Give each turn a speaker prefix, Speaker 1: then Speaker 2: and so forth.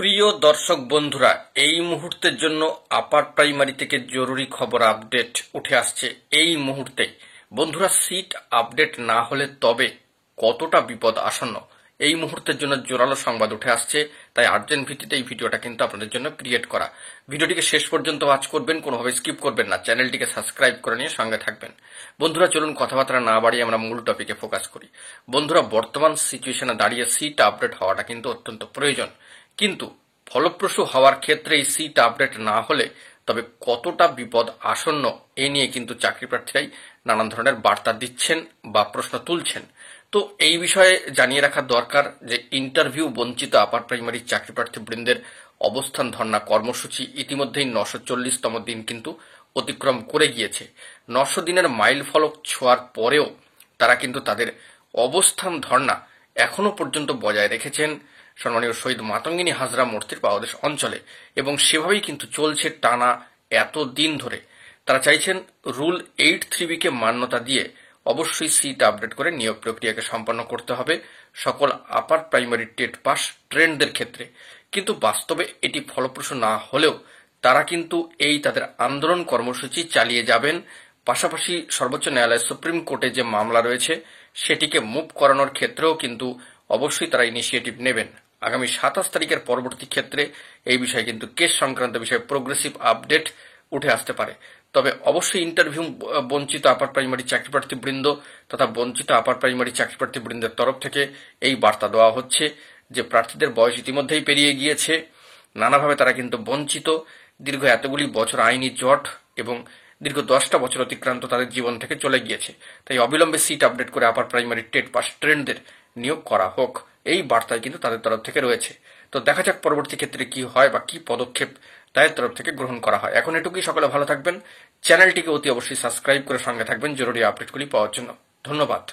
Speaker 1: প্রিয় দর্শক বন্ধুরা, এই মুহূর্তের জন্য আপার প্রাইমারি থেকে জরুরি খবর আপডেট উঠে আসছে এই মুহূর্তে। বন্ধুরা, সিট আপডেট না হলে তবে কতটা বিপদ আসন্ন, এই মুহূর্তের জন্য জোরালো সংবাদ উঠে আসছে। তাই আর্জেন্ট ভিত্তিতে এই ভিডিওটা কিন্তু আপনাদের জন্য ক্রিয়েট করা। ভিডিওটিকে শেষ পর্যন্ত ওয়াচ করবেন, কোনোভাবে স্কিপ করবেন না, চ্যানেলটিকে সাবস্ক্রাইব করে নিয়ে সঙ্গে থাকবেন। বন্ধুরা, চলুন কথাবার্তা না বাড়িয়ে আমরা মূল টপিকে ফোকাস করি। বন্ধুরা, বর্তমান সিচুয়েশনে দাঁড়িয়ে সিট আপডেট হওয়াটা কিন্তু অত্যন্ত প্রয়োজন, কিন্তু ফলপ্রসূ হওয়ার ক্ষেত্রে এই সিট আপডেট না হলে তবে কতটা বিপদ আসন্ন, এ নিয়ে কিন্তু চাকরি প্রার্থীরাই নানান ধরনের বার্তা দিচ্ছেন বা প্রশ্ন তুলছেন। তো এই বিষয়ে জানিয়ে রাখা দরকার যে ইন্টারভিউ বঞ্চিত আপার প্রাইমারি চাকরি প্রার্থী বৃন্দের অবস্থান ধর্ণা কর্মসূচি ইতিমধ্যেই 940তম দিন কিন্তু অতিক্রম করে গিয়েছে। 900 দিনের মাইল ফলক ছোঁয়ার পরেও তারা কিন্তু তাদের অবস্থান ধর্ণা এখনো পর্যন্ত বজায় রেখেছেন সম্মানীয় শহীদ মাতঙ্গিনী হাজরা মূর্তির পাদদেশ অঞ্চলে, এবং সেভাবেই কিন্তু চলছে টানা এত দিন ধরে। তারা চাইছেন রুল 83B-কে মান্যতা দিয়ে অবশ্যই সিট আপডেট করে নিয়োগ প্রক্রিয়াকে সম্পন্ন করতে হবে সকল আপার প্রাইমারি টেট পাস ট্রেন্ডদের ক্ষেত্রে। কিন্তু বাস্তবে এটি ফলপ্রসূ না হলেও তারা কিন্তু এই তাদের আন্দোলন কর্মসূচি চালিয়ে যাবেন। পাশাপাশি সর্বোচ্চ ন্যায়ালয় সুপ্রিম কোর্টে যে মামলা রয়েছে সেটিকে মুভ করানোর ক্ষেত্রেও কিন্তু অবশ্যই তারা ইনিশিয়েটিভ নেবেন। আগামী 27 তারিখের পরবর্তী ক্ষেত্রে এই বিষয়ে কিন্তু কেস সংক্রান্ত বিষয়ে প্রোগ্রেসিভ আপডেট উঠে আসতে পারে। তবে অবশ্যই ইন্টারভিউ বঞ্চিত আপার প্রাইমারি চাকরি প্রার্থী বৃন্দ তথা বঞ্চিত আপার প্রাইমারি চাকরি প্রার্থী বৃন্দের তরফ থেকে এই বার্তা দেওয়া হচ্ছে যে প্রার্থীদের বয়স ইতিমধ্যেই পেরিয়ে গিয়েছে, নানাভাবে তারা কিন্তু বঞ্চিত। দীর্ঘ এতগুলি বছর আইনি জট এবং দীর্ঘ 10টা বছর অতিক্রান্ত তাদের জীবন থেকে চলে গিয়েছে। তাই অবিলম্বে সিট আপডেট করে আপার প্রাইমারি টেট পাস ট্রেন্ডদের নিয়োগ করা হোক, এই বার্তায় কিন্তু তাদের তরফ থেকে রয়েছে। তো দেখা যাক পরবর্তী ক্ষেত্রে কি হয় বা কি পদক্ষেপ তাদের তরফ থেকে গ্রহণ করা হয়। এখন এটুকুই, সকলে ভালো থাকবেন, চ্যানেলটিকে অতি অবশ্যই সাবস্ক্রাইব করে সঙ্গে থাকবেন জরুরি আপডেটগুলি পাওয়ার জন্য। ধন্যবাদ।